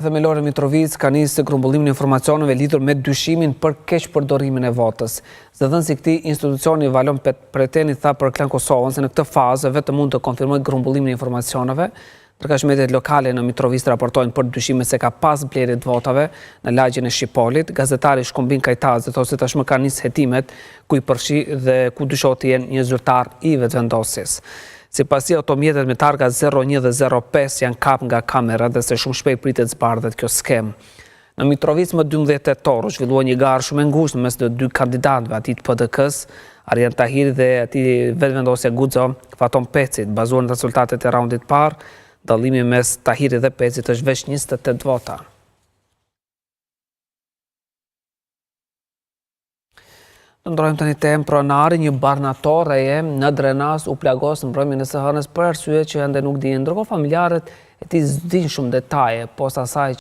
Themelore Mitrovic ka nisë grumbullimin e informacioneve lidhur me dyshimin për keqpërdorimin e votës. Zëdhënësi i këtij institucioni Valon Preteni tha për Klan Kosovën se në këtë fazë vetëm mund të konfirmojë grumbullimin e informacioneve, ndërkaq mediat lokale në Mitrovic raportojnë për dyshimin se ka pas blerje të votave në lagjen e Shqipolit. Gazetari Shkumbin Kajtazi thotë se tashmë kanë nisë hetimet ku i përfshi dhe ku dyshohet të jenë një zyrtar i vetvendosjes. Sipasi automjetet me targa 01 dhe 05 janë kap nga kamera dhe se shumë shpejt pritet zbardhet kjo skem. Në Mitrovic më 12 tetor u zhvillua një garë shumë e ngushtë mes të dy kandidatëve, atij të PDK-s, Arjan Tahiri dhe atij vetvendosja Guxo Faton Pecit, bazuar në rezultatet e raundit parë. Dallimi mes Tahiri dhe Pecit është veç 28 vota. Të ndrojmë të një temë pronari, një barnator reje në Drenas u plagos në mbrëmjen e së hënës për arsye që ende nuk dihen, ndërkohë familjarët e tij s'dinë shumë detaje, posa asaj